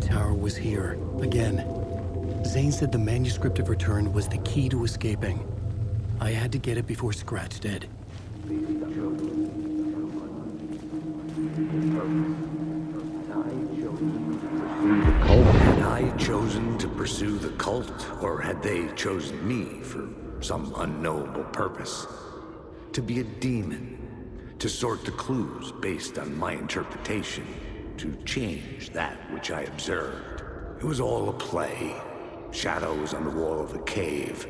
tower was here, again. Zane said the manuscript of return was the key to escaping. I had to get it before Scratch did. Had I chosen to pursue the cult, or had they chosen me for some unknowable purpose? To be a demon, to sort the clues based on my interpretation, to change that which I observed. It was all a play. Shadows on the wall of the cave,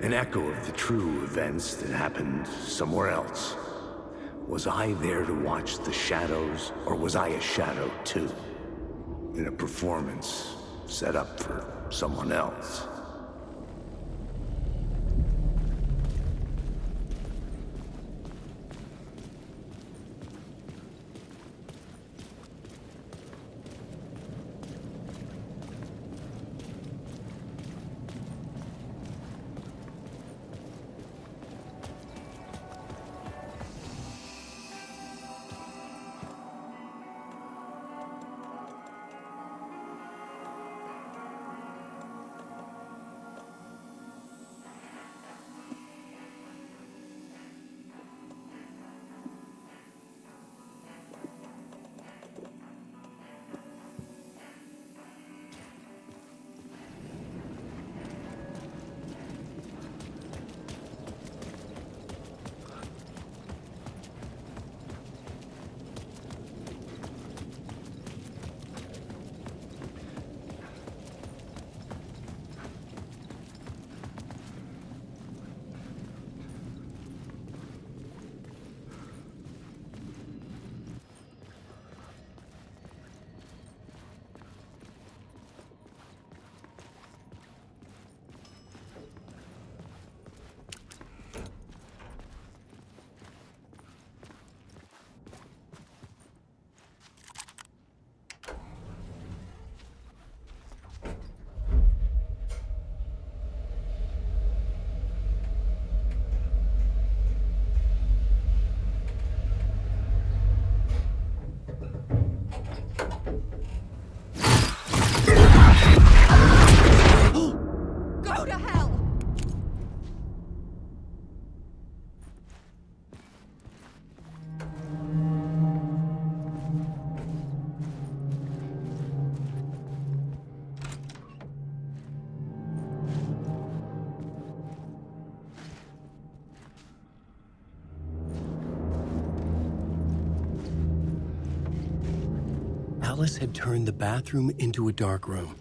an echo of the true events that happened somewhere else. Was I there to watch the shadows, or was I a shadow too? In a performance set up for someone else. Alice had turned the bathroom into a dark room.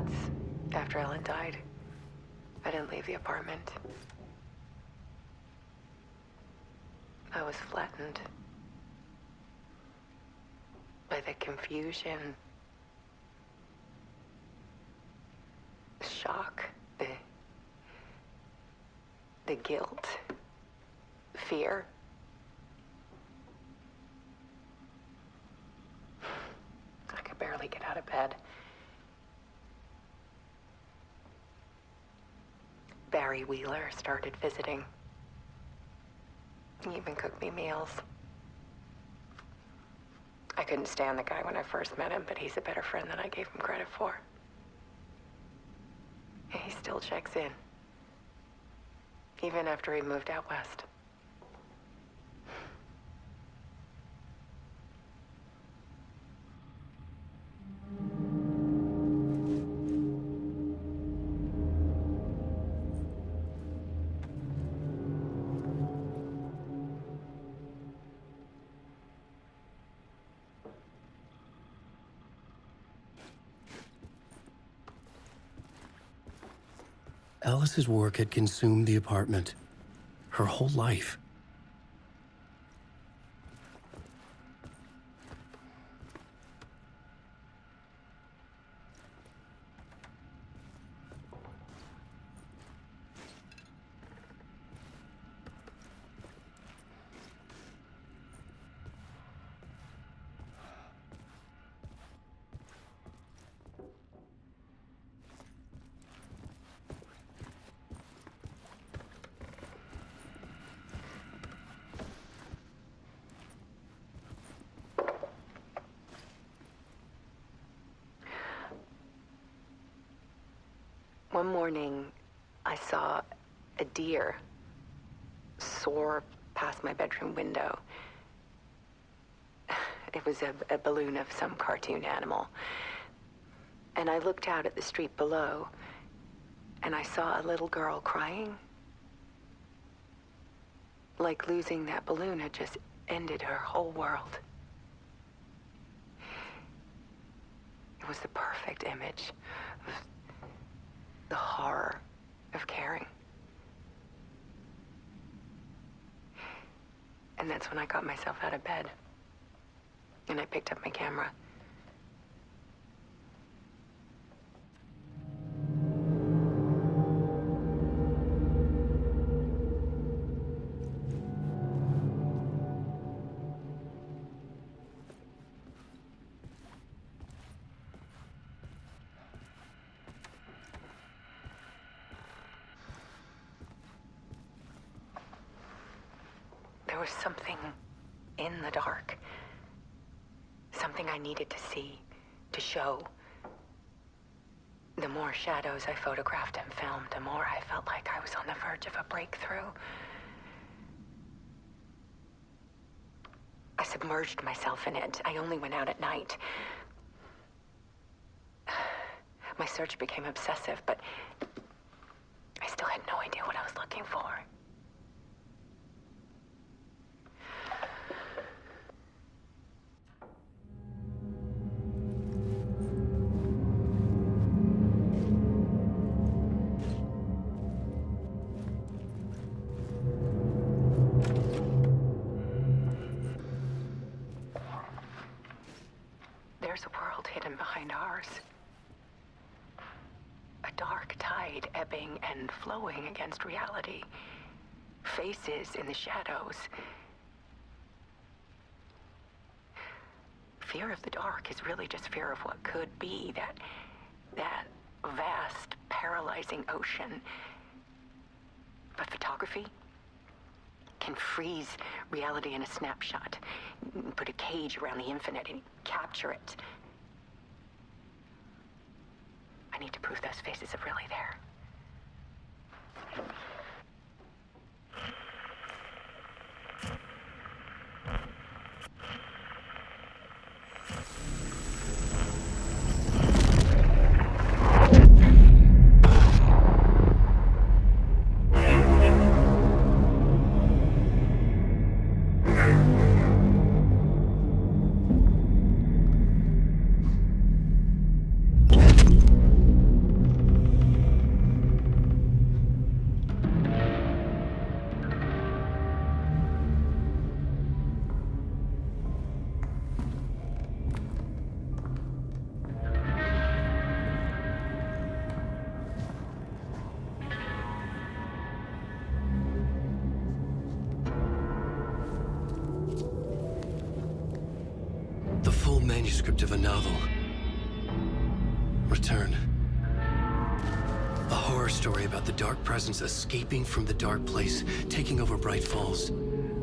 months after Ellen died, I didn't leave the apartment. I was flattened by the confusion, the shock, the guilt, fear. I could barely get out of bed. Barry Wheeler started visiting. He even cooked me meals. I couldn't stand the guy when I first met him, but he's a better friend than I gave him credit for. And he still checks in, even after he moved out west. Alice's work had consumed the apartment. Her whole life. One morning, I saw a deer soar past my bedroom window. It was a balloon of some cartoon animal. And I looked out at the street below, and I saw a little girl crying. Like losing that balloon had just ended her whole world. It was the perfect image of the horror of caring. And that's when I got myself out of bed. And I picked up my camera. There was something in the dark. Something I needed to see, to show. The more shadows I photographed and filmed, the more I felt like I was on the verge of a breakthrough. I submerged myself in it. I only went out at night. My search became obsessive, but I still had no idea what I was looking for. There's a world hidden behind ours. A dark tide ebbing and flowing against reality. Faces in the shadows. Fear of the dark is really just fear of what could be, that vast, paralyzing ocean. But photography can freeze reality in a snapshot. Put a cage around the infinite and capture it. I need to prove those faces are really there. The full manuscript of a novel. Return. A horror story about the dark presence escaping from the dark place, taking over Bright Falls.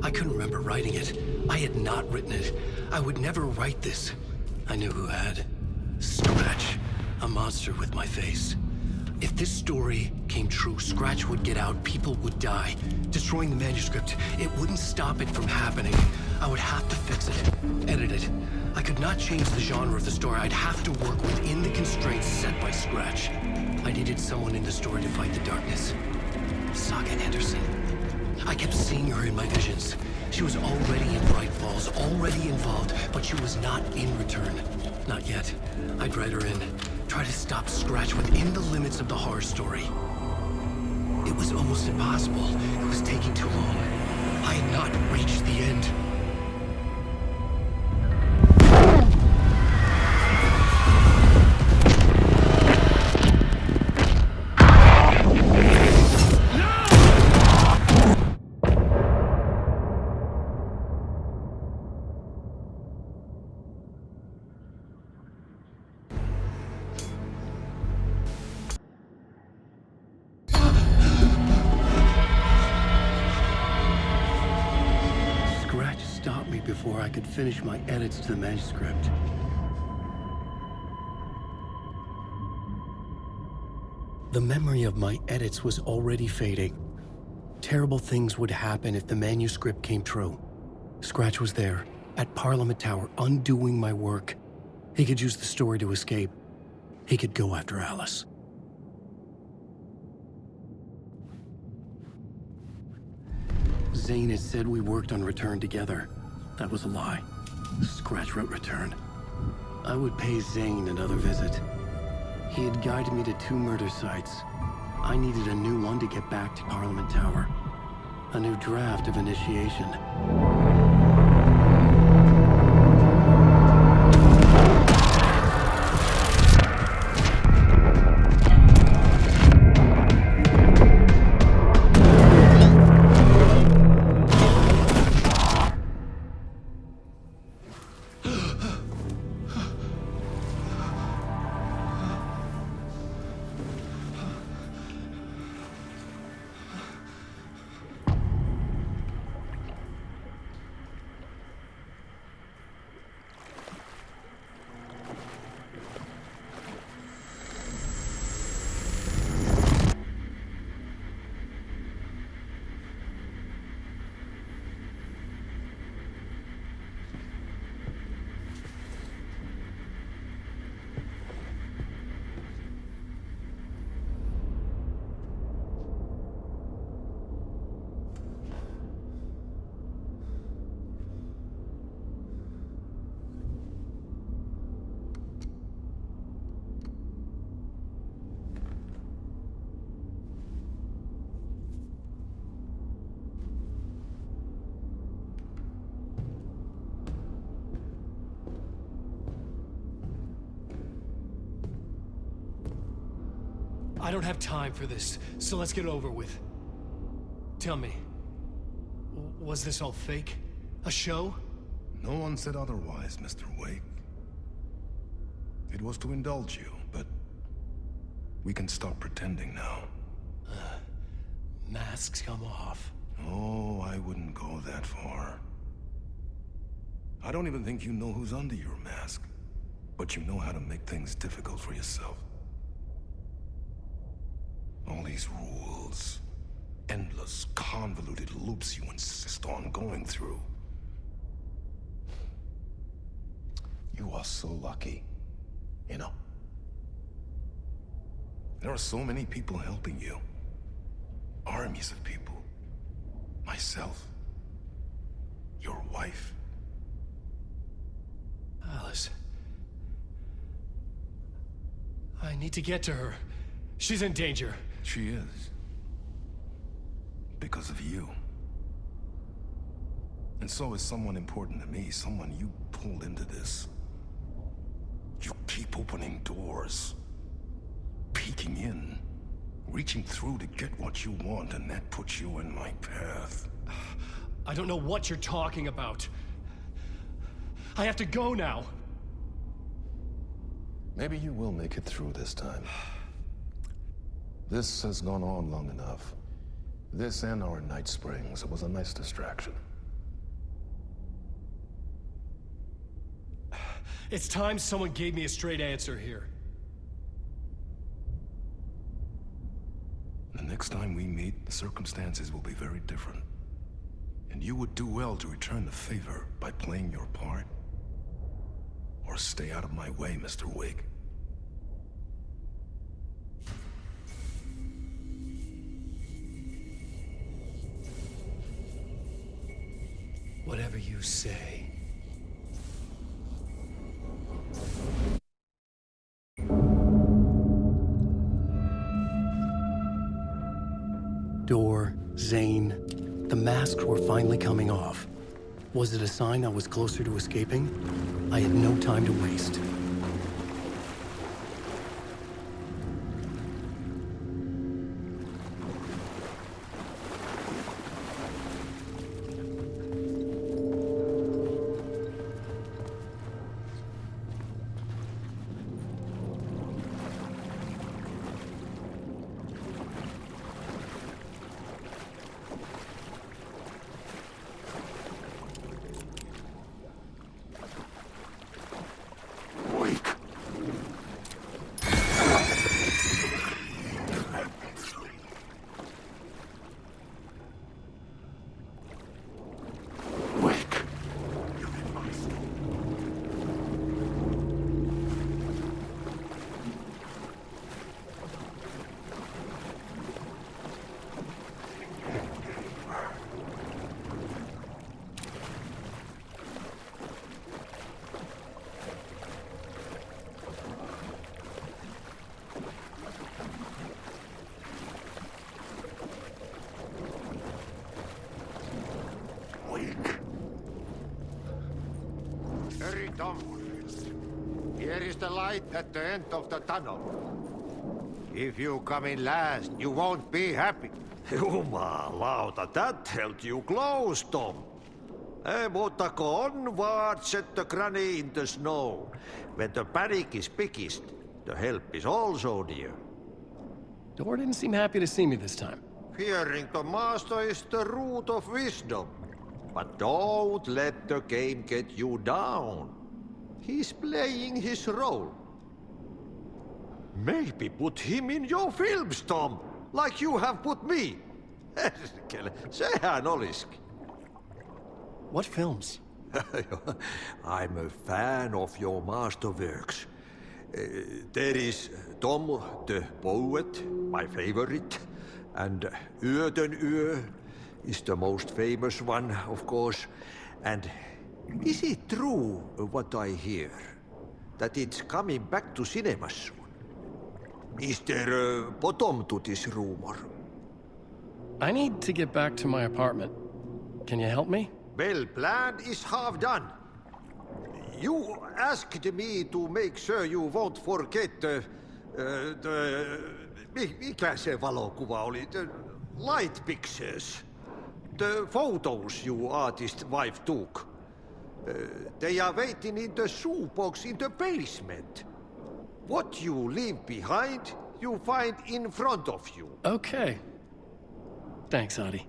I couldn't remember writing it. I had not written it. I would never write this. I knew who had. Scratch. A monster with my face. If this story came true, Scratch would get out, people would die. Destroying the manuscript, it wouldn't stop it from happening. I would have to fix it, edit it. I could not change the genre of the story. I'd have to work within the constraints set by Scratch. I needed someone in the story to fight the darkness. Saga Anderson. I kept seeing her in my visions. She was already in Bright Falls, already involved, but she was not in Return. Not yet. I'd write her in. Try to stop Scratch within the limits of the horror story. It was almost impossible. It was taking too long. I had not reached the end. Stop me before I could finish my edits to the manuscript. The memory of my edits was already fading. Terrible things would happen if the manuscript came true. Scratch was there, at Parliament Tower, undoing my work. He could use the story to escape. He could go after Alice. Zane had said we worked on Return together. That was a lie. Scratch wrote Return. I would pay Zane another visit. He had guided me to 2 murder sites. I needed a new one to get back to Parliament Tower. A new draft of initiation. I don't have time for this, so let's get over with. Tell me, was this all fake? A show? No one said otherwise, Mr. Wake. It was to indulge you, but we can stop pretending now. Masks come off. Oh, I wouldn't go that far. I don't even think you know who's under your mask, but you know how to make things difficult for yourself. All these rules, endless, convoluted loops you insist on going through. You are so lucky, you know. There are so many people helping you. Armies of people. Myself. Your wife. Alice. I need to get to her. She's in danger. She is. Because of you. And so is someone important to me, someone you pulled into this. You keep opening doors. Peeking in. Reaching through to get what you want, and that puts you in my path. I don't know what you're talking about. I have to go now. Maybe you will make it through this time. This has gone on long enough. This and our night springs was a nice distraction. It's time someone gave me a straight answer here. The next time we meet, the circumstances will be very different. And you would do well to return the favor by playing your part. Or stay out of my way, Mr. Wig. Whatever you say. Door, Zane, the masks were finally coming off. Was it a sign I was closer to escaping? I had no time to waste. Very dumb. Here is the light at the end of the tunnel. If you come in last, you won't be happy. Jumalauta, that held you close, Tom. Mutta onward, said the granny in the snow. When the panic is biggest, the help is also near. Door didn't seem happy to see me this time. Fearing the master is the root of wisdom. But don't let the game get you down. He's playing his role. Maybe put him in your films, Tom, like you have put me. Sehän olisikin. What films? I'm a fan of your masterworks. There is Tom the Poet, my favorite, and Yöden Yö is the most famous one, of course. And is it true what I hear? That it's coming back to cinemas soon? Is there a bottom to this rumor? I need to get back to my apartment. Can you help me? Well, plan is half done. You asked me to make sure you won't forget mikä se valokuva oli? The light pictures. The photos you artist wife took. They are waiting in the shoebox in the basement. What you leave behind, you find in front of you. Okay. Thanks, Adi.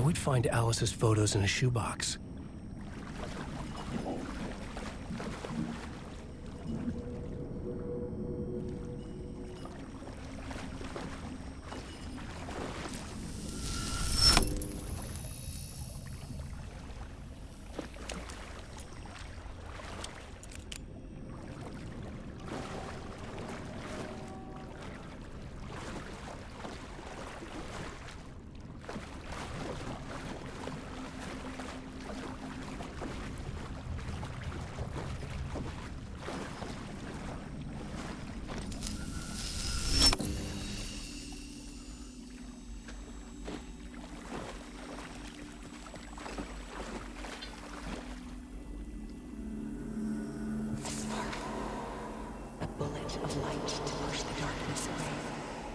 would find Alice's photos in a shoebox.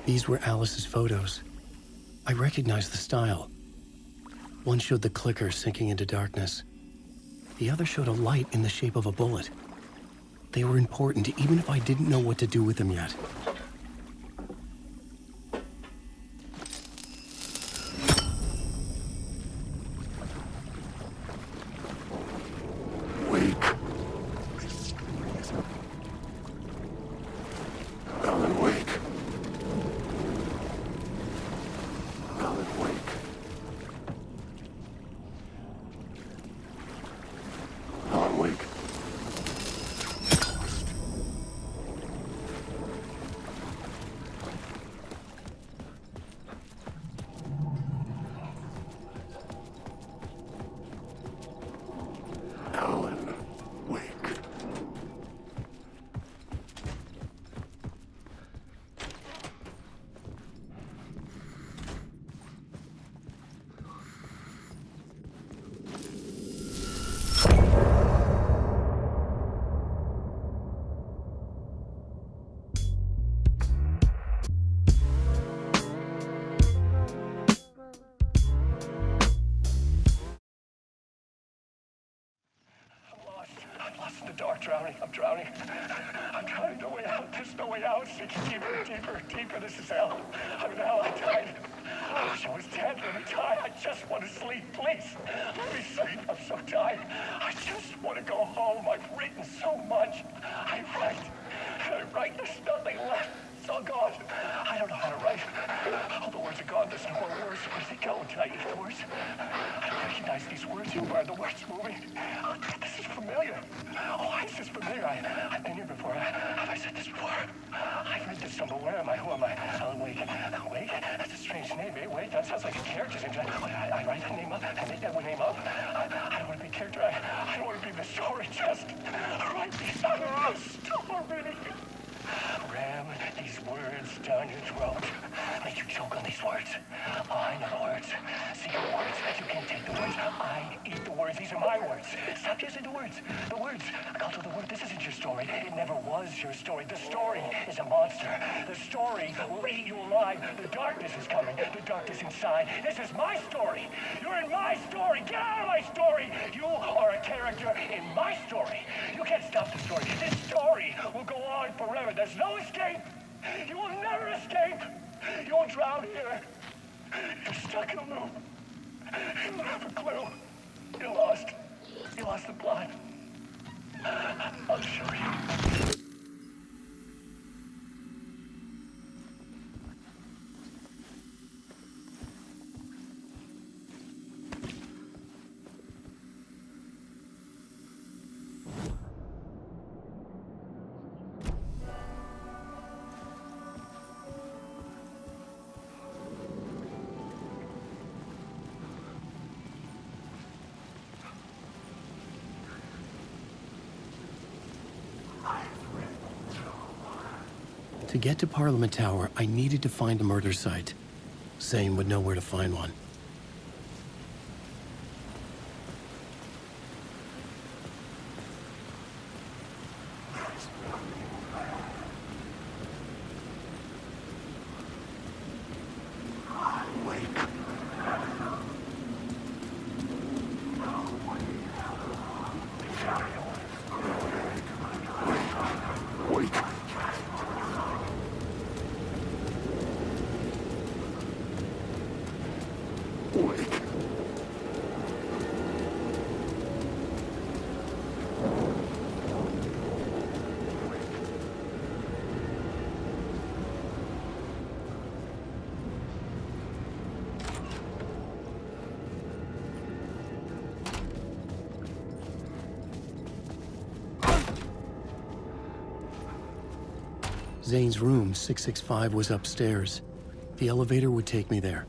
These were Alice's photos. I recognized the style. One showed the clicker sinking into darkness. The other showed a light in the shape of a bullet. They were important, even if I didn't know what to do with them yet. I'm drowning. I'm drowning. No way out. There's no way out. Sinking deeper, deeper, deeper. This is hell. I'm in hell. I died. I wish I was dead. Let me die. I just want to sleep. Please. Let me sleep. I'm so tired. I just want to go home. I've written so much. I write. And I write. There's nothing left. It's all gone. I don't know how to write. All the words are gone. There's no more words. Where do they go? Did I eat the words? I don't recognize these words. Who are the words moving? Oh, this is familiar. Oh, why is this familiar? I've been here before. Have I said this before? I've read this somewhere. Where am I? Who am I? Alan Wake. Alan Wake? That's a strange name, eh? Wake? That sounds like a character's name. I write that name up. I make that name up. I don't want to be a character. I don't want to be the story. Just write these out of the story. Ram these words down your throat. Make you choke on these words. Oh, I know the words. See your words. You can't take the words. I eat the words. These are my words. Stop using the words. The words. I'll do the word. This isn't your story. It never was your story. The story is a monster. The story will eat you alive. The darkness is coming. The darkness inside. This is my story. You're in my story. Get out of my story. You are a character in my story. You can't stop the story. This story will go on forever. There's no escape. You will never escape. You will drown here. You're stuck in a loop. You don't have a clue. You're lost. You lost the plot. I'll show you. To get to Parliament Tower, I needed to find a murder site. Zane would know where to find one. Zane's room, 665, was upstairs. The elevator would take me there.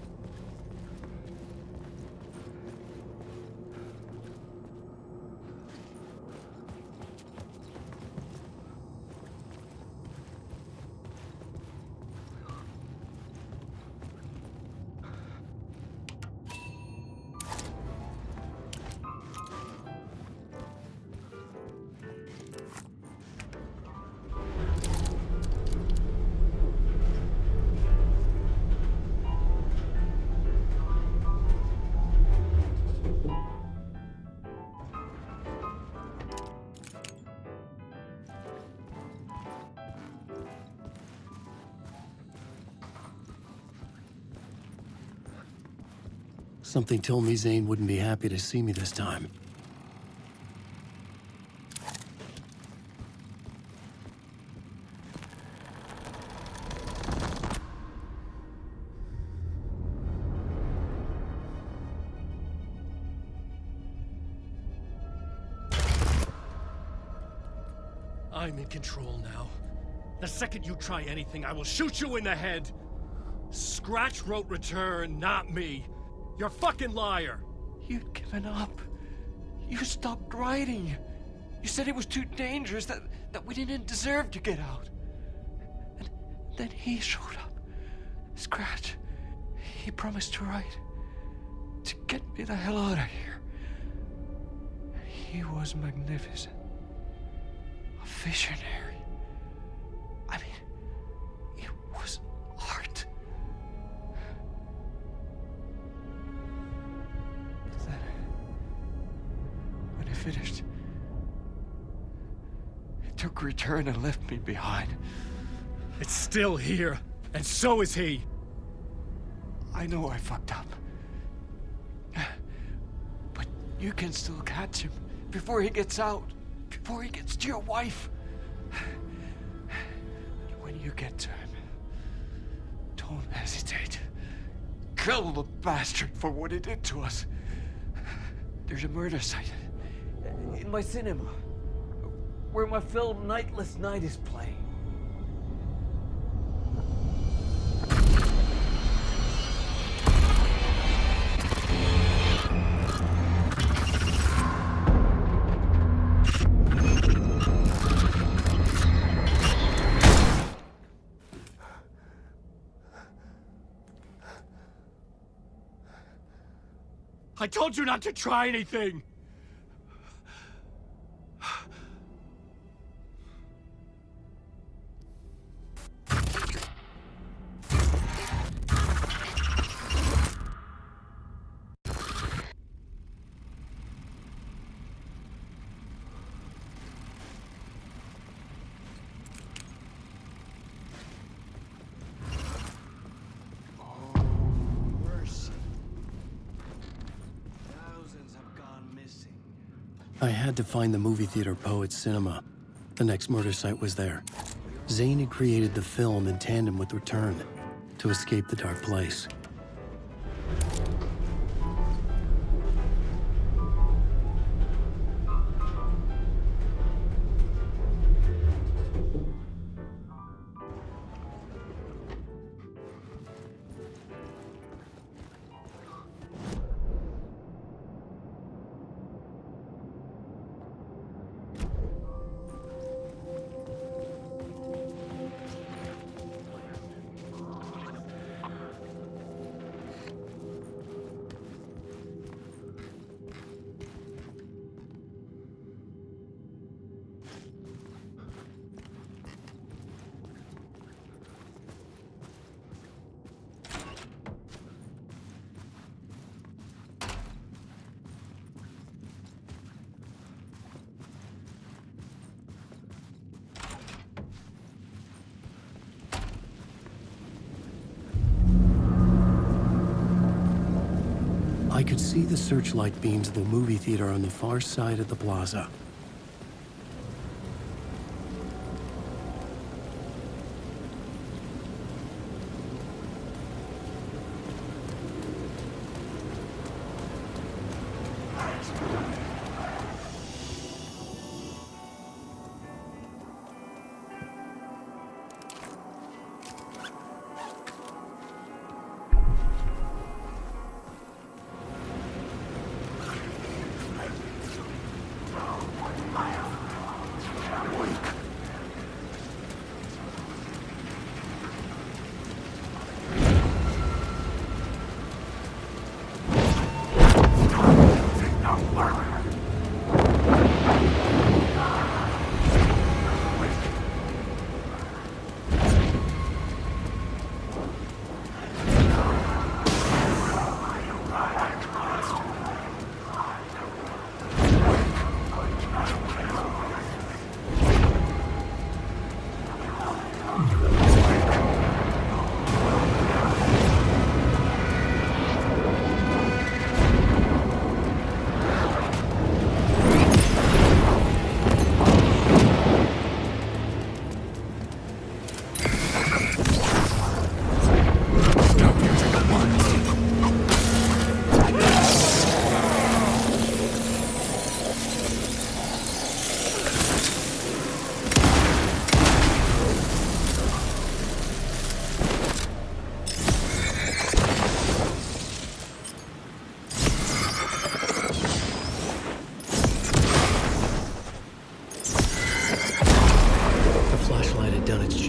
Something told me Zane wouldn't be happy to see me this time. I'm in control now. The second you try anything, I will shoot you in the head. Scratch wrote return, not me. You're a fucking liar. You'd given up. You stopped writing. You said it was too dangerous, that we didn't deserve to get out. And then he showed up. Scratch. He promised to write. To get me the hell out of here. He was magnificent. A visionary. I mean, it was art. Then, when he finished, he took return and left me behind. It's still here, and so is he. I know I fucked up. But you can still catch him before he gets out, before he gets to your wife. When you get to him, don't hesitate. Kill the bastard for what he did to us. There's a murder site in my cinema where my film Nightless Night is playing. I told you not to try anything! I had to find the movie theater Poet's Cinema. The next murder site was there. Zane had created the film in tandem with Return to escape the dark place. I could see the searchlight beams of the movie theater on the far side of the plaza.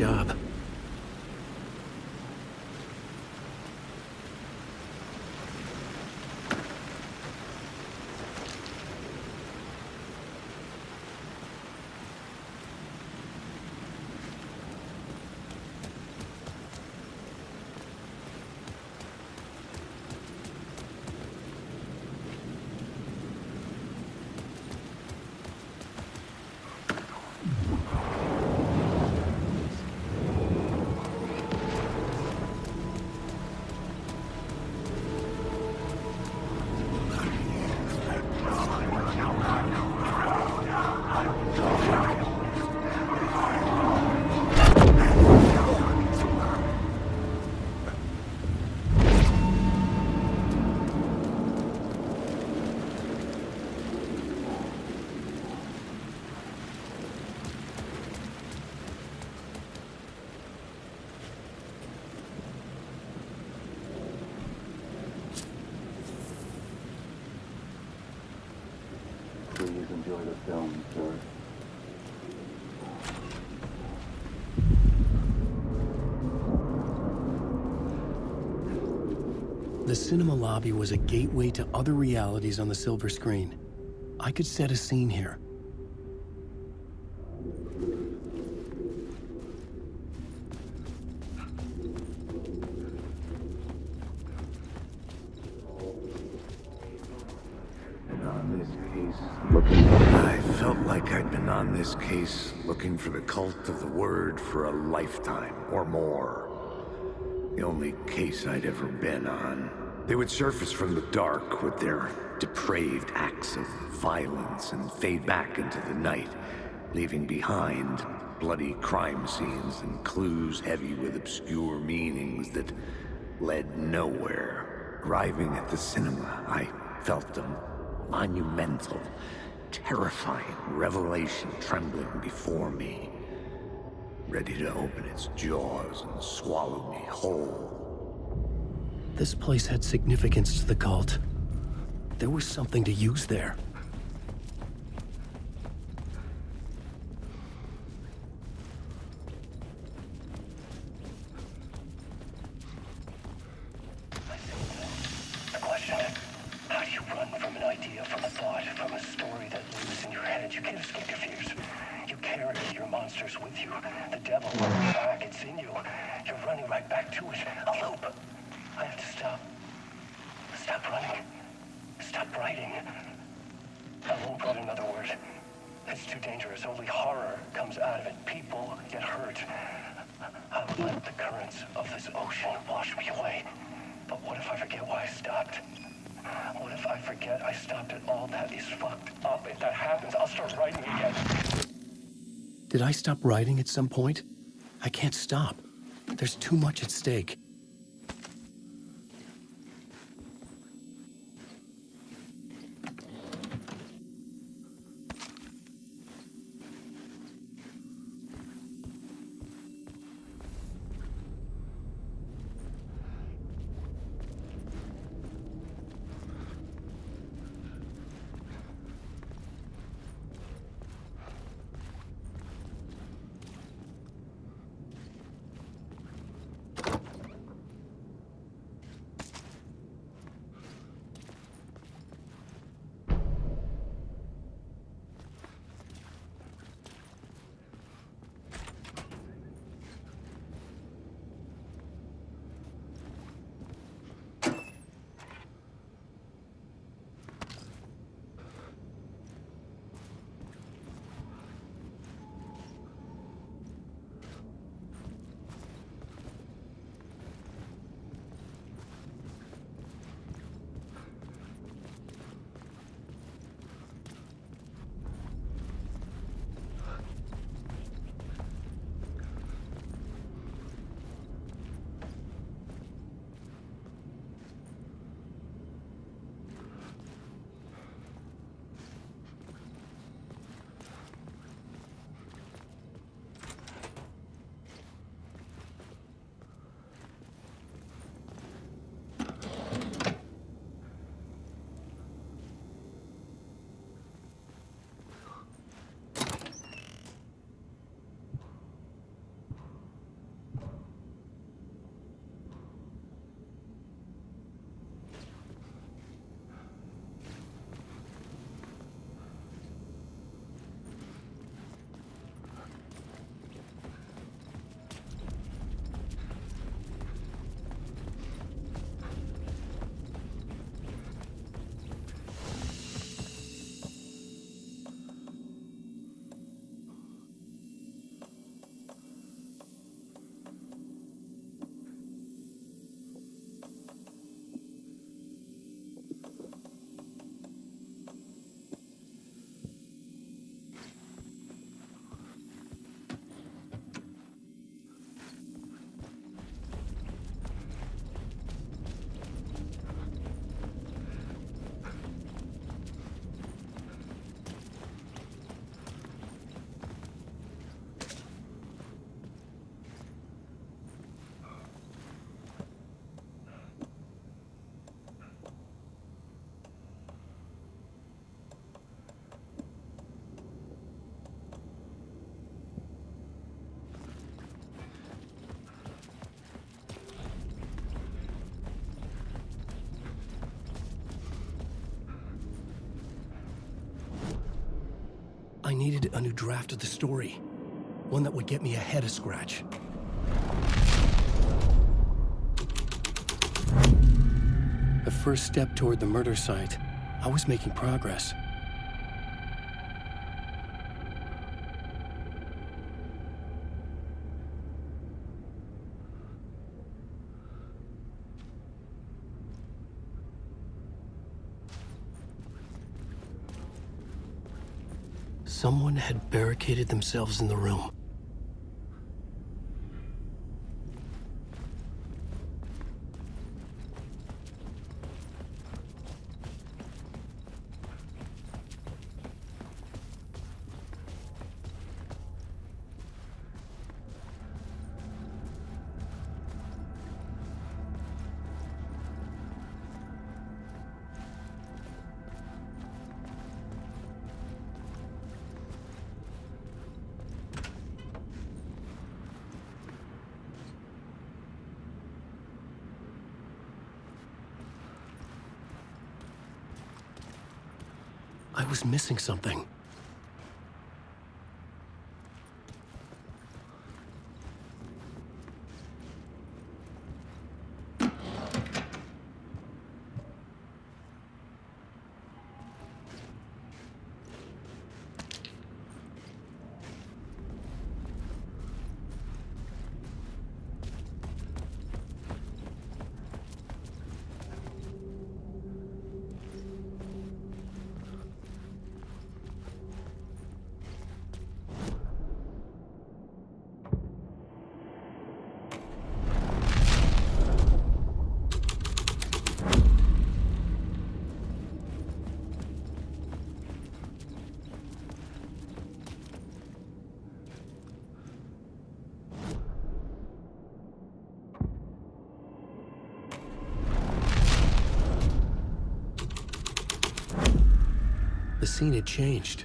job. Please enjoy the film, sir. The cinema lobby was a gateway to other realities on the silver screen. I could set a scene here. I felt like I'd been on this case looking for the cult of the word for a lifetime or more. The only case I'd ever been on. They would surface from the dark with their depraved acts of violence and fade back into the night, leaving behind bloody crime scenes and clues heavy with obscure meanings that led nowhere. Arriving at the cinema, I felt them. Monumental, terrifying revelation trembling before me, ready to open its jaws and swallow me whole. This place had significance to the cult. There was something to use there. The question, how do you run from an idea, from a thought, from a story that lives in your head? You can't escape your fears. You carry your monsters with you. The devil on your back, it's in you. You're running right back to it. A loop. I have to stop. Stop running. Stop writing. I won't put another word. It's too dangerous. Only horror comes out of it. People get hurt. I will let the currents of this ocean wash me away. But what if I forget why I stopped? What if I forget I stopped at all? That is fucked up. If that happens, I'll start writing again. Did I stop writing at some point? I can't stop. There's too much at stake. I needed a new draft of the story. One that would get me ahead of Scratch. The first step toward the murder site, I was making progress. Someone had barricaded themselves in the room. I was missing something. The scene had changed.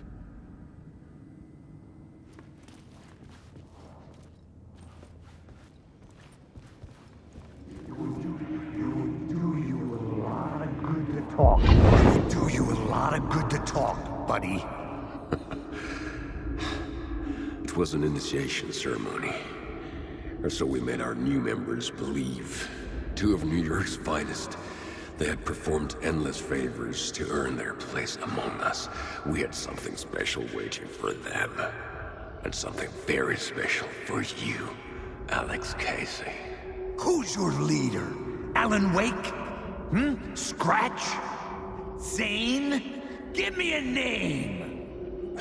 Do you a lot of good to talk, buddy. It was an initiation ceremony. Or so we made our new members believe. Two of New York's finest. They had performed endless favors to earn their place among us. We had something special waiting for them. And something very special for you, Alex Casey. Who's your leader? Alan Wake? Scratch? Zane? Give me a name!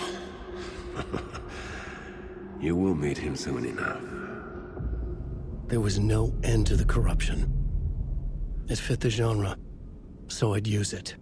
You will meet him soon enough. There was no end to the corruption. It fit the genre, so I'd use it.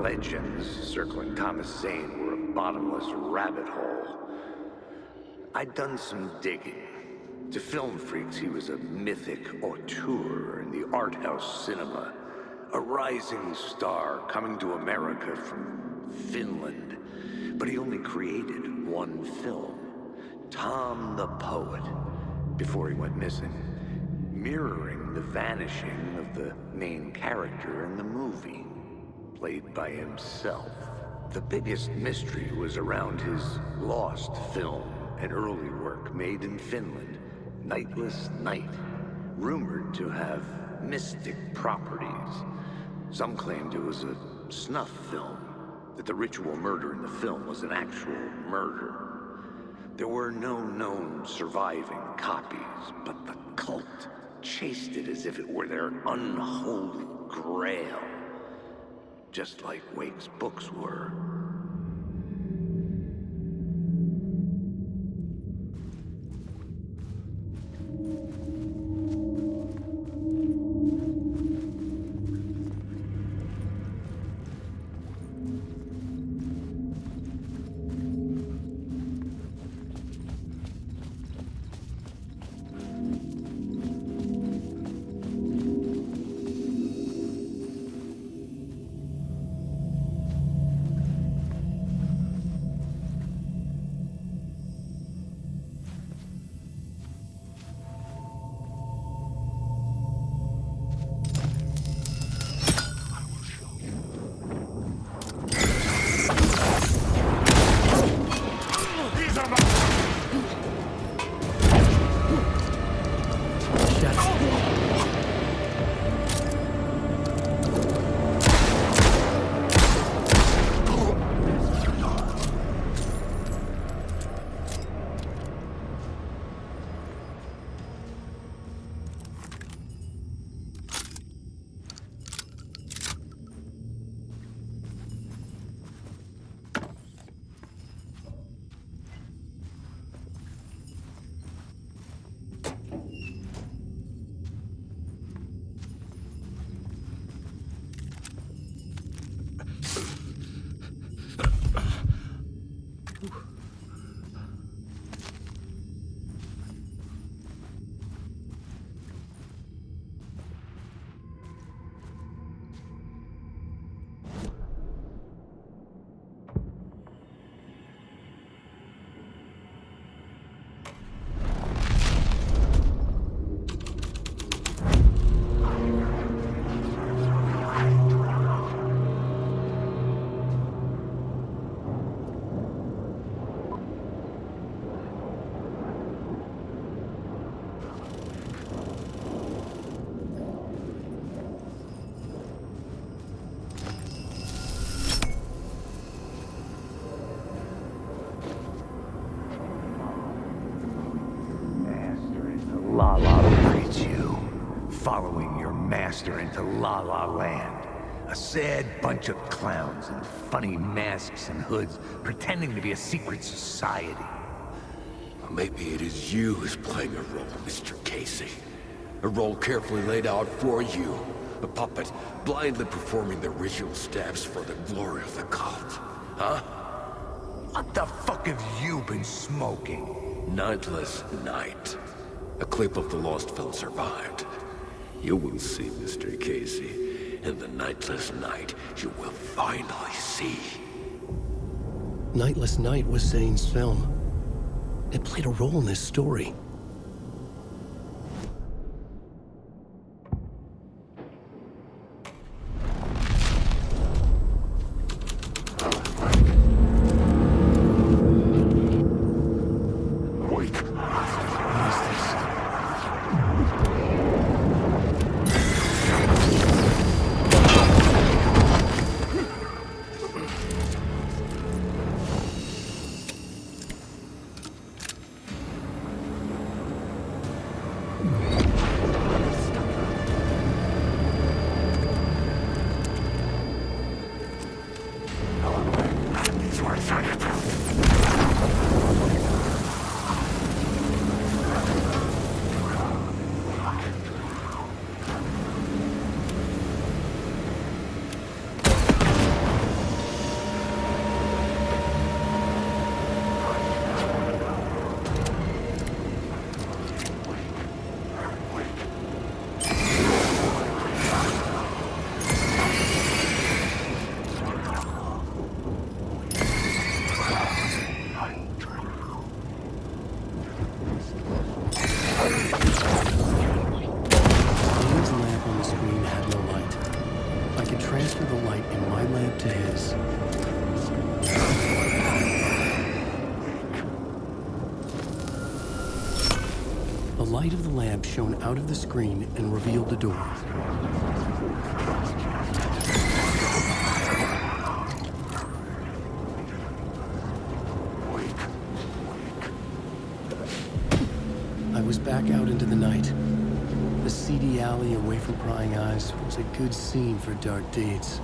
Legends circling Thomas Zane were a bottomless rabbit hole. I'd done some digging. To film freaks, he was a mythic auteur in the art house cinema. A rising star coming to America from Finland. But he only created one film, Tom the Poet, before he went missing, mirroring the vanishing of the main character in the movie, played by himself. The biggest mystery was around his lost film, an early work made in Finland, Nightless Night, rumored to have mystic properties. Some claimed it was a snuff film, that the ritual murder in the film was an actual murder. There were no known surviving copies, but the cult chased it as if it were their unholy grail, just like Wake's books were. Following your master into La La Land. A sad bunch of clowns in funny masks and hoods pretending to be a secret society. Maybe it is you who's playing a role, Mr. Casey. A role carefully laid out for you. A puppet blindly performing the ritual steps for the glory of the cult. Huh? What the fuck have you been smoking? Nightless Night. A clip of the lost film survived. You will see, Mr. Casey. In the Nightless Night, you will finally see. Nightless Night was Zane's film. It played a role in this story. manuscript shone out of the screen and revealed the door. I was back out into the night. The seedy alley away from prying eyes was a good scene for dark deeds.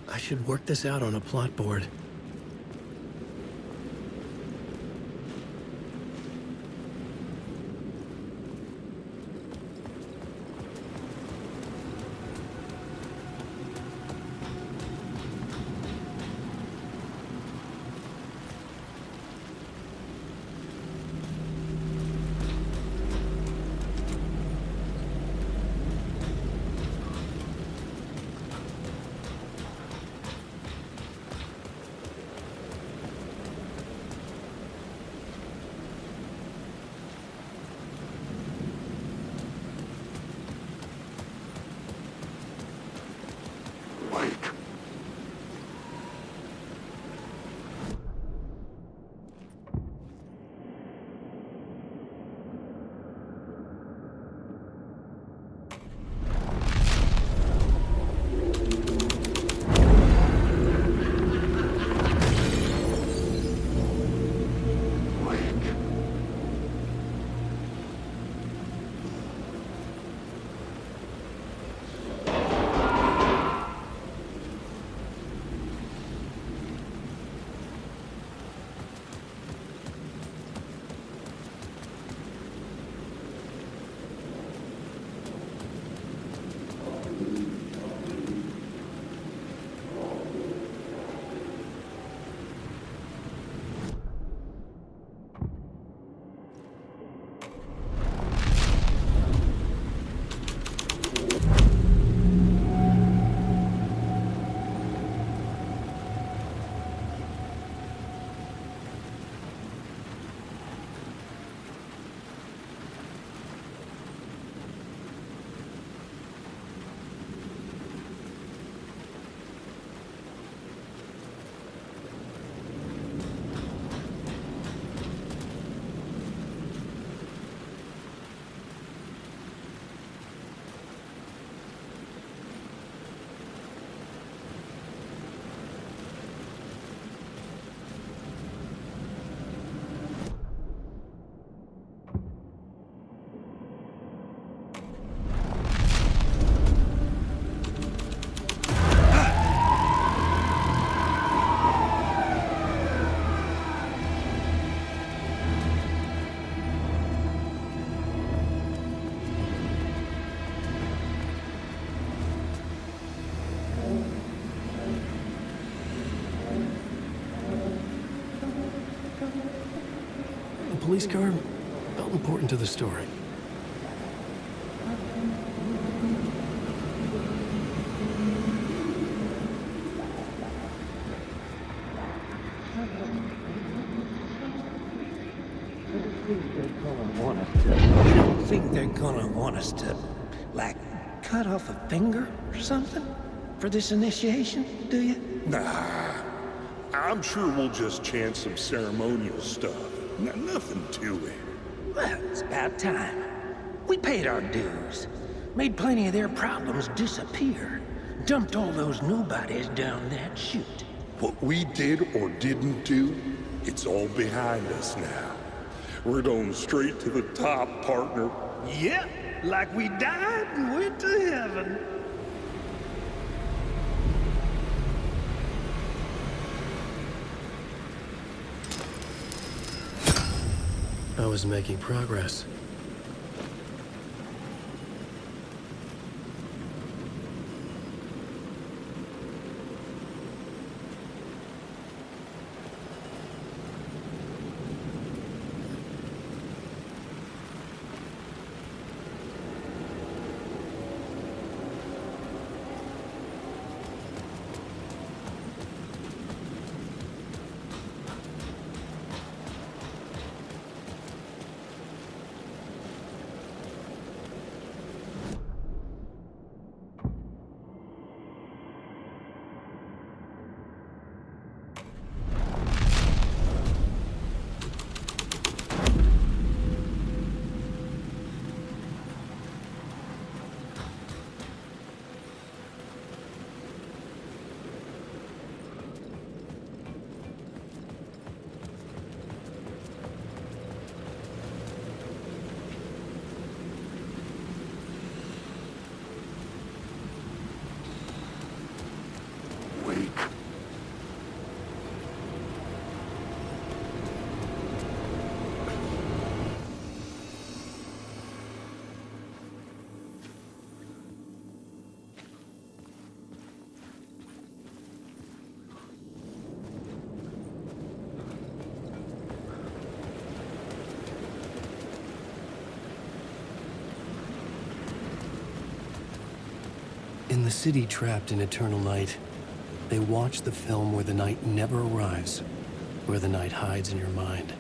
I should work this out on a plot board. Police car felt important to the story. You don't think they're gonna want us to, like, cut off a finger or something for this initiation, do you? Nah, I'm sure we'll just chant some ceremonial stuff. Nothing to it. Well, it's about time. We paid our dues, made plenty of their problems disappear, dumped all those nobodies down that chute. What we did or didn't do, it's all behind us now. We're going straight to the top, partner. Yep, like we died and went to heaven. I was making progress. In the city trapped in eternal night, they watch the film where the night never arrives, where the night hides in your mind.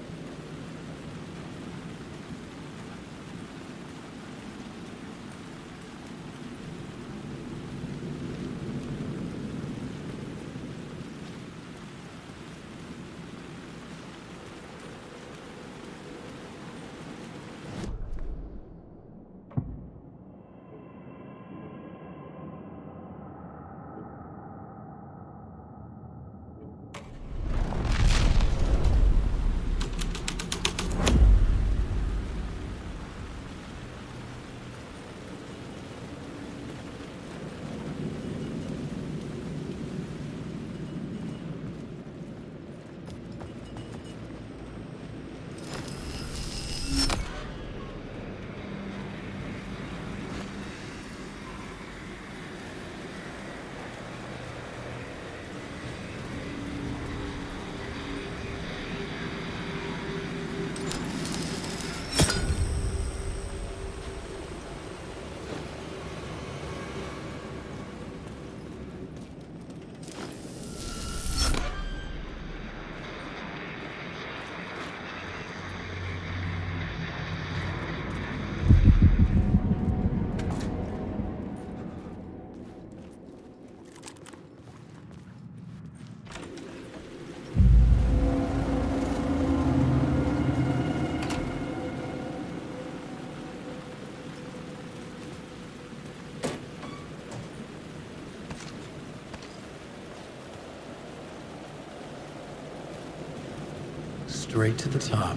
Straight to the top.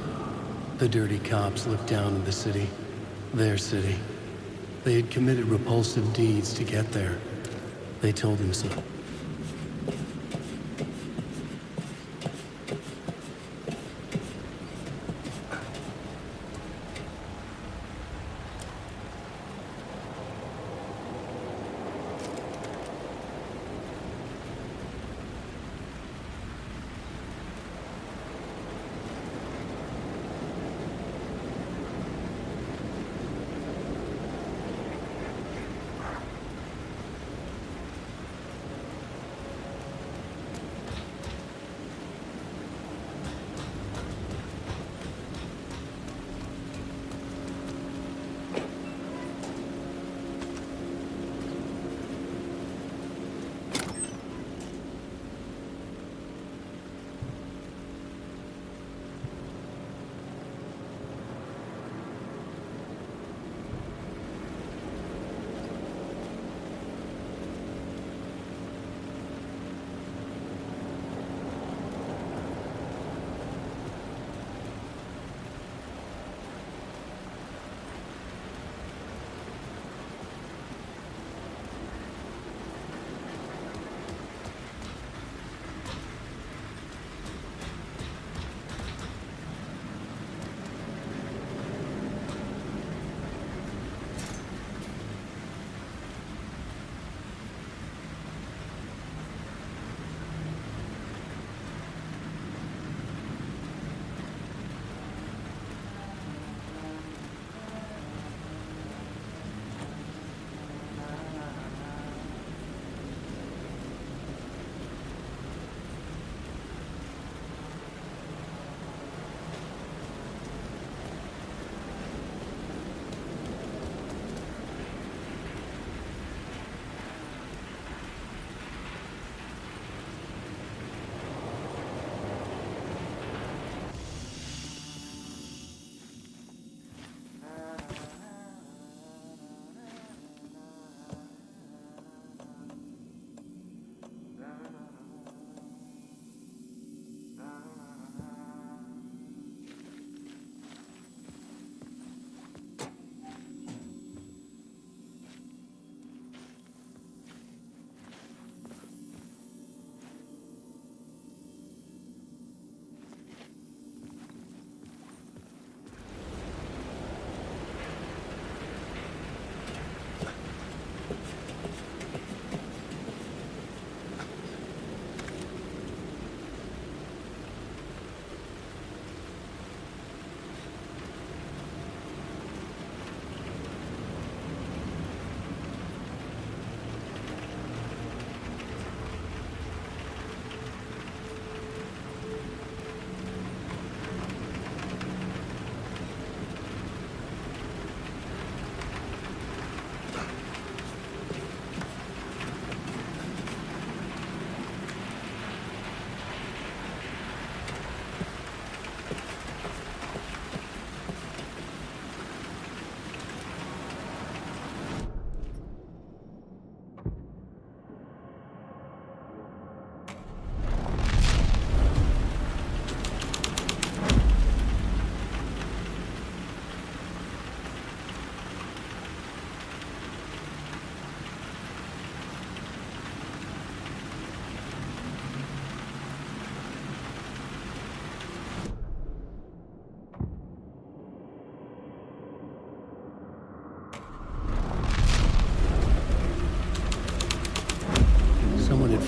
The dirty cops looked down on the city. Their city. They had committed repulsive deeds to get there. They told him so.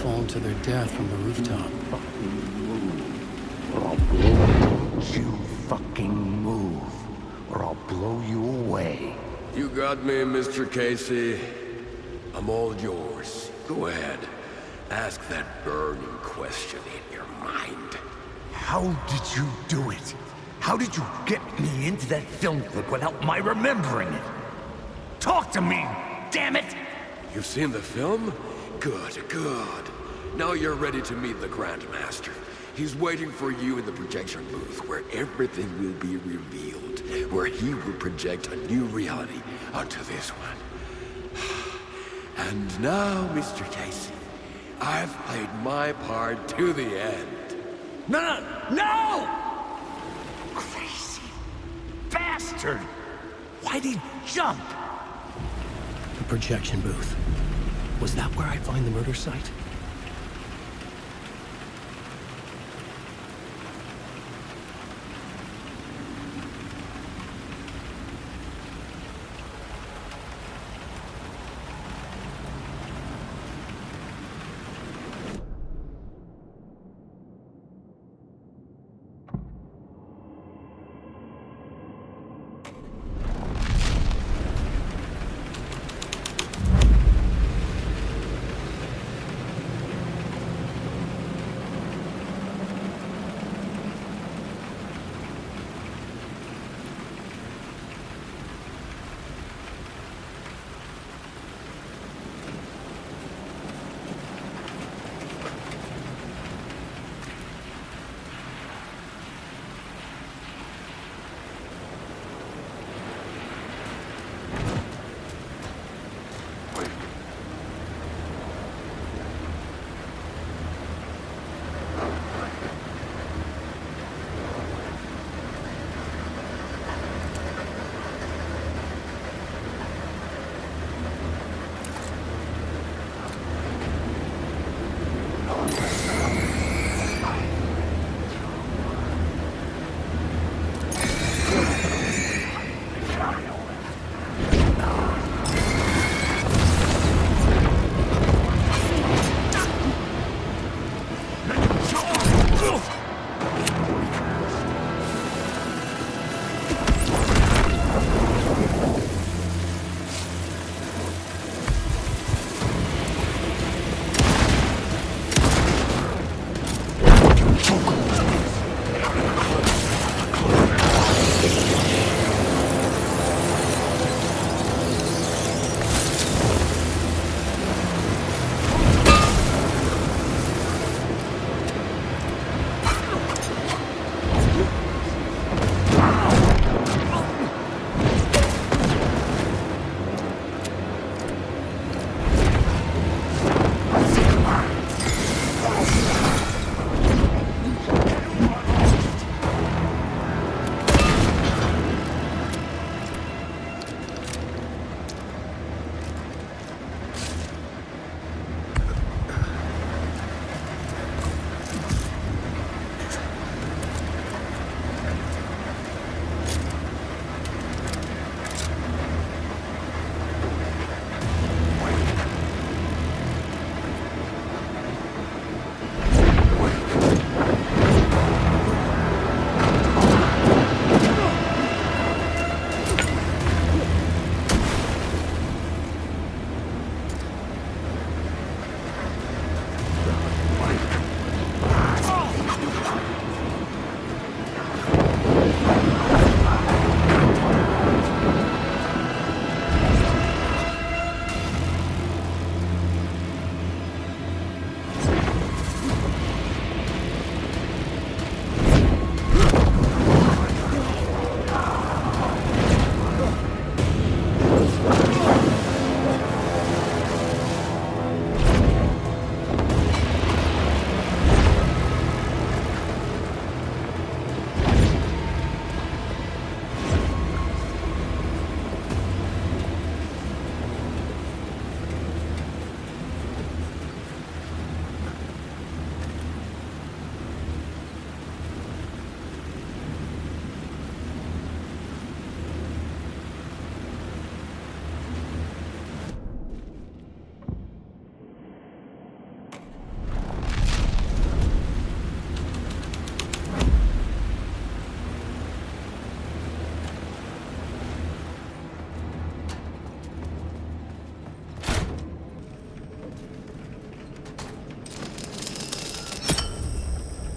fallen to their death from the rooftop. Or I'll blow you. Fucking move, or I'll blow you away. You got me, Mr. Casey. I'm all yours. Go ahead. Ask that burning question in your mind. How did you do it? How did you get me into that film clip without my remembering it? Talk to me, damn it! You've seen the film? Good, good. Now you're ready to meet the Grandmaster. He's waiting for you in the projection booth, where everything will be revealed, where he will project a new reality onto this one. And now, Mr. Casey, I've played my part to the end. No! Crazy bastard! Why'd he jump? The projection booth. Was that where I'd find the murder site?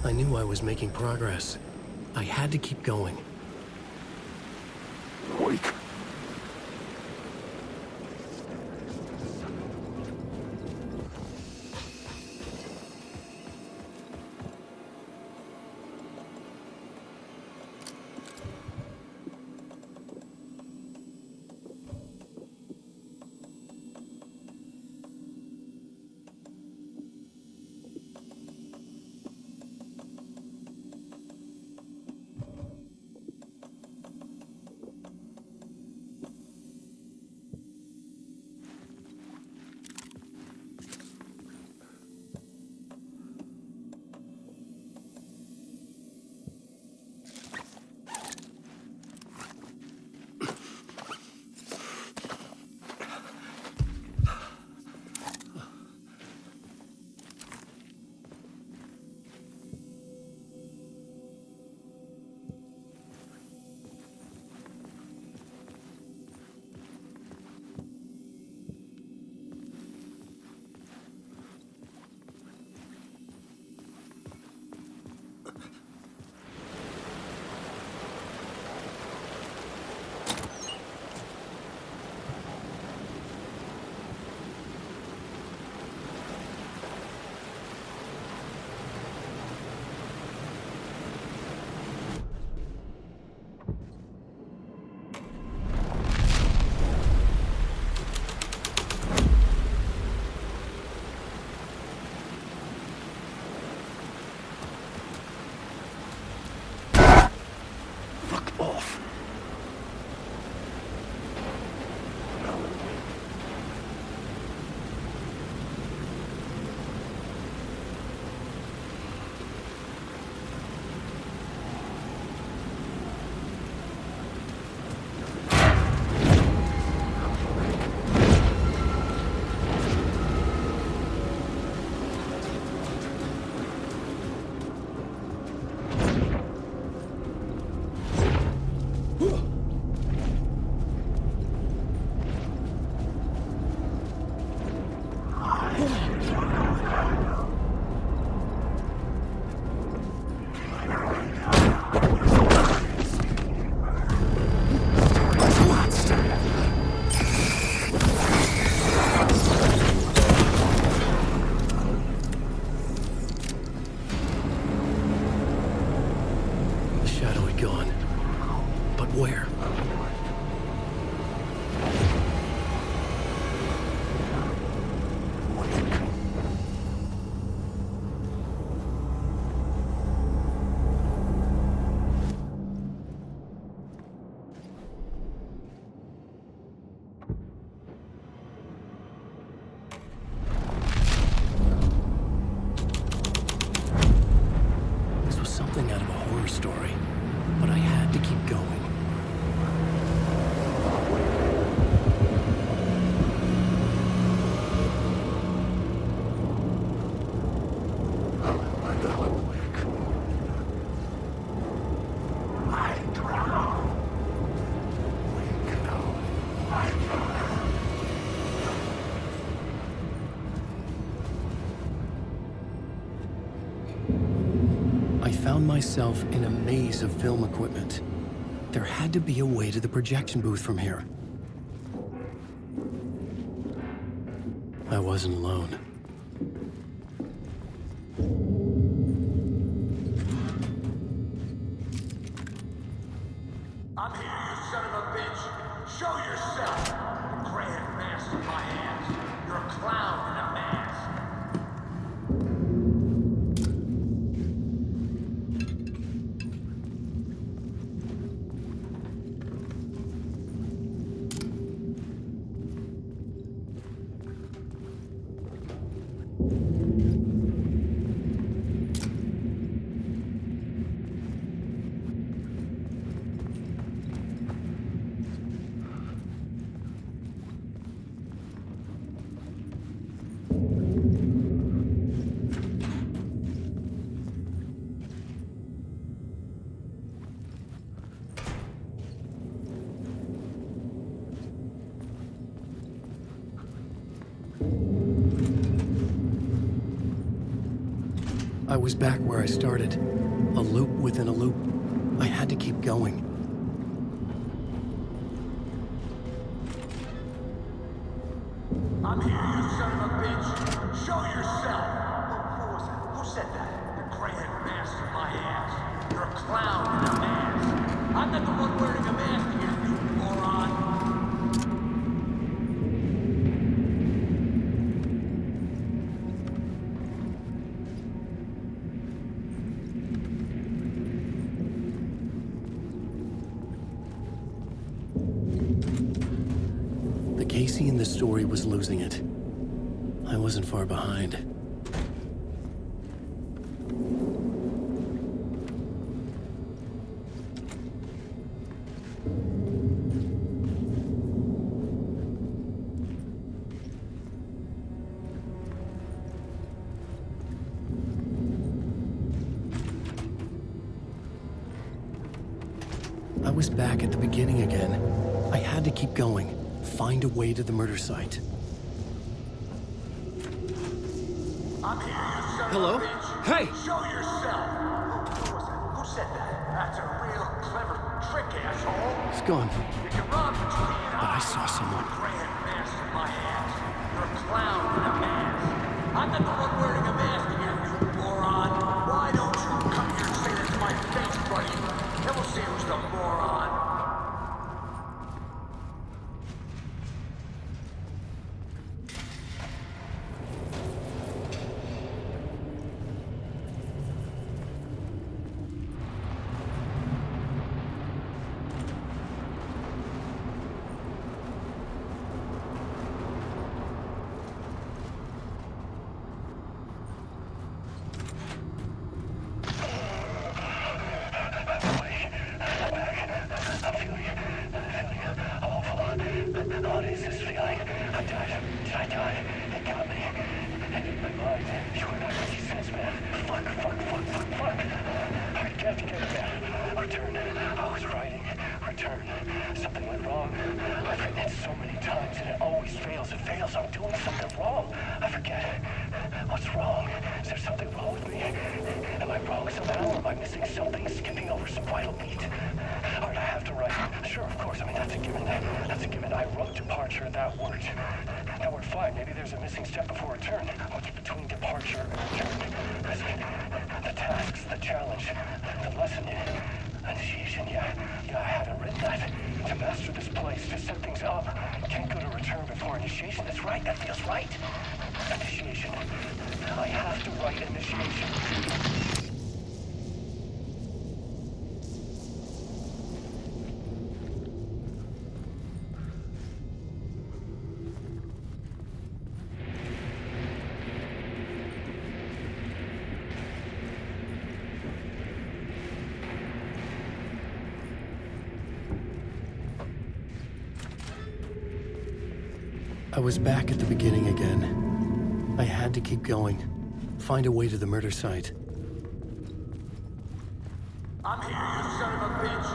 I knew I was making progress. I had to keep going. Wait. Where? This was something out of a horror story, but I had to keep going. I found myself in a maze of film equipment. There had to be a way to the projection booth from here. I wasn't alone. I'm here, you son of a bitch! Show yourself! The grand master of my hands. You're a clown in a mask. I was back where I started. A loop within a loop. I had to keep going. I'm here, you son of a bitch. Show yourself. Who was it? Who said that? The grand master of my ass. You're a clown in a mask. I'm not the one wearing a mask here, you moron. The Casey in the story was losing it. I wasn't far behind. I was back at the beginning again. I had to keep going. Find a way to the murder site. I'm here, you son Hello? of a bitch. Hey! Show yourself. Who was it? Who said that? That's a real clever trick, asshole. It's gone. You can run, but you can't But I hide. saw someone. Grand master of my ass. You're a clown in a mask. I'm not the one wearing a mask here, you moron. Why don't you come here and say that to my face, buddy? Then we'll see who's the moron. What is this feeling? I died. Did I die? It got me. And in my mind, you were not what he says, man. Fuck. I have to get it, man. Return. I was writing. Return. Something went wrong. I've written it so many times and it always fails. It fails. I'm doing something wrong. I forget. What's wrong? Is there something wrong with me? Am I wrong somehow? Am I missing something? Skipping over some vital beat? Alright, I have to write. Sure, of course. I mean, that's a given. That's a given. I wrote departure. That worked. That worked fine. Maybe there's a missing step before return. What's between departure and return? The tasks, the challenge, the lesson, initiation. Yeah, I haven't written that. To master this place, to set things up. Can't go to return before initiation. That's right. That feels right. Initiation. I have to write initiation. I was back at the beginning again. I had to keep going. Find a way to the murder site. I'm here, you son of a bitch.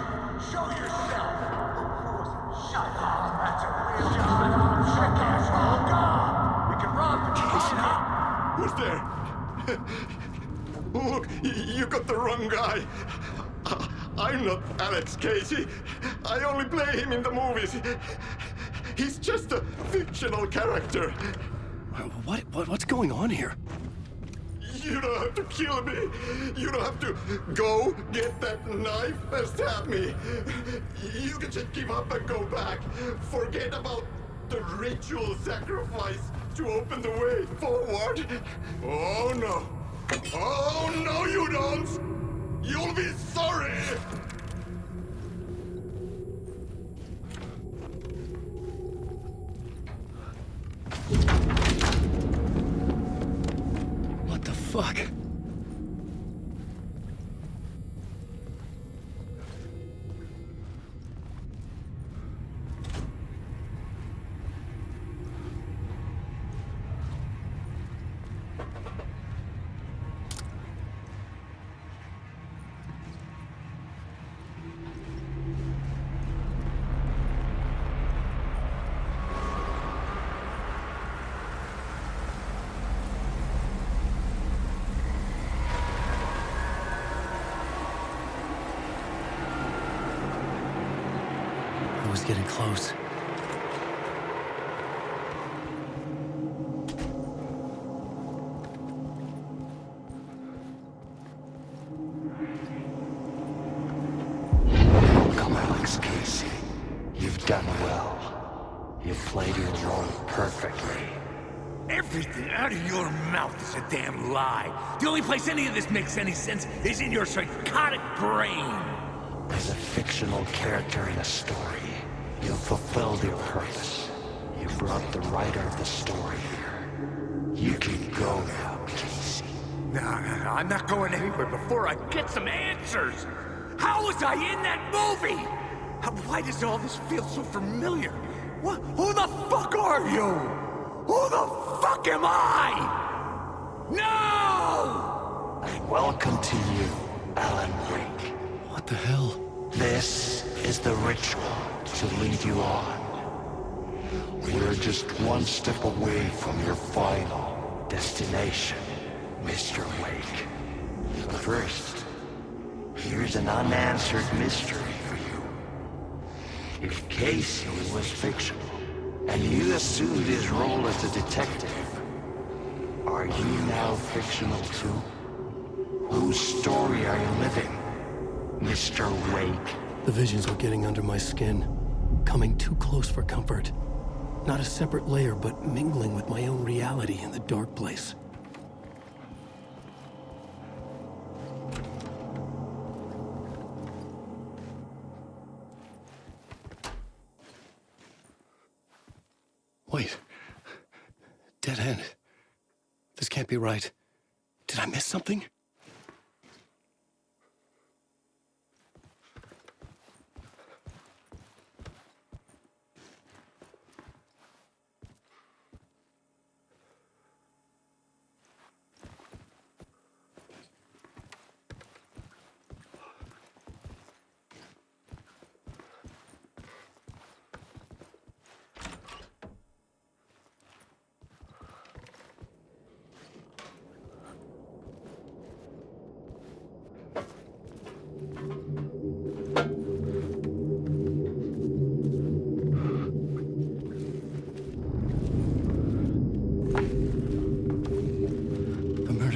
Show yourself. Who was it? Shut up. That's a real shut up. Trick asshole. God. We can run, but you can't hide. Who's there? Look, you got the wrong guy. I'm not Alex Casey. I only play him in the movies. He's just a fictional character. What's going on here? You don't have to kill me. You don't have to go get that knife and stab me. You can just give up and go back. Forget about the ritual sacrifice to open the way forward. Oh no. Oh no, you don't. You'll be sorry. What the fuck? getting close. Come, Alex Casey. You've done well. You've played your role perfectly. Everything out of your mouth is a damn lie. The only place any of this makes any sense is in your psychotic brain. As a fictional character in a story, you've fulfilled your purpose. You brought the writer of the story here. You can go now, Casey. No, I'm not going anywhere before I get some answers. How was I in that movie? Why does all this feel so familiar? What? Who the fuck are you? Who the fuck am I? No! And welcome to you, Alan Wake. What the hell? This is the ritual to lead you on. We're just one step away from your final destination, Mr. Wake. But first, here's an unanswered mystery for you. If Casey was fictional, and you assumed his role as a detective, are you now fictional too? Whose story are you living, Mr. Wake? The visions were getting under my skin, coming too close for comfort. Not a separate layer, but mingling with my own reality in the dark place. Wait. Dead end. This can't be right. Did I miss something?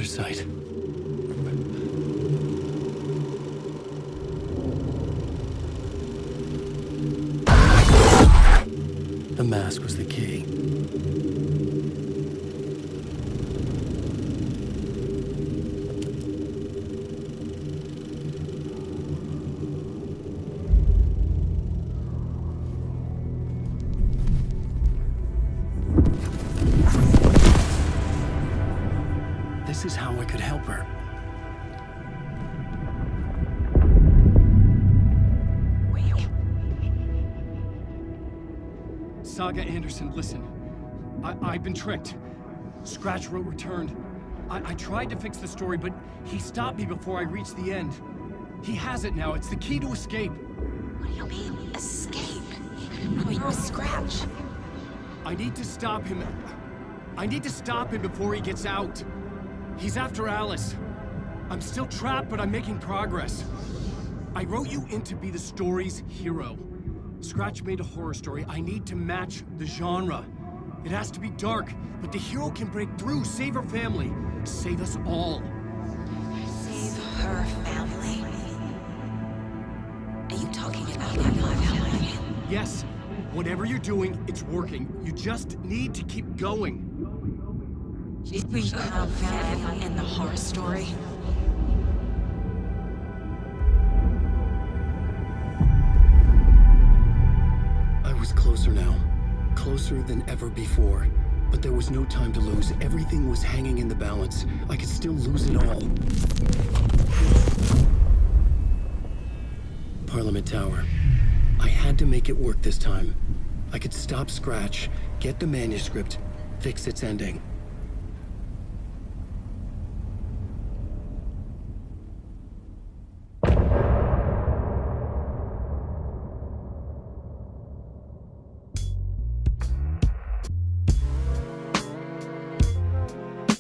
Site. The mask was the key. This is how I could help her. Saga Anderson, listen. I've been tricked. Scratch wrote returned. I tried to fix the story, but he stopped me before I reached the end. He has it now. It's the key to escape. What do you mean, escape? No, you're a Scratch. I need to stop him. I need to stop him before he gets out. He's after Alice. I'm still trapped, but I'm making progress. I wrote you in to be the story's hero. Scratch made a horror story. I need to match the genre. It has to be dark, but the hero can break through, save her family, save us all. Save her family? Are you talking about my family? Yes. Whatever you're doing, it's working. You just need to keep going. We have family in the horror story. I was closer now. Closer than ever before. But there was no time to lose. Everything was hanging in the balance. I could still lose it all. Parliament Tower. I had to make it work this time. I could stop Scratch, get the manuscript, fix its ending.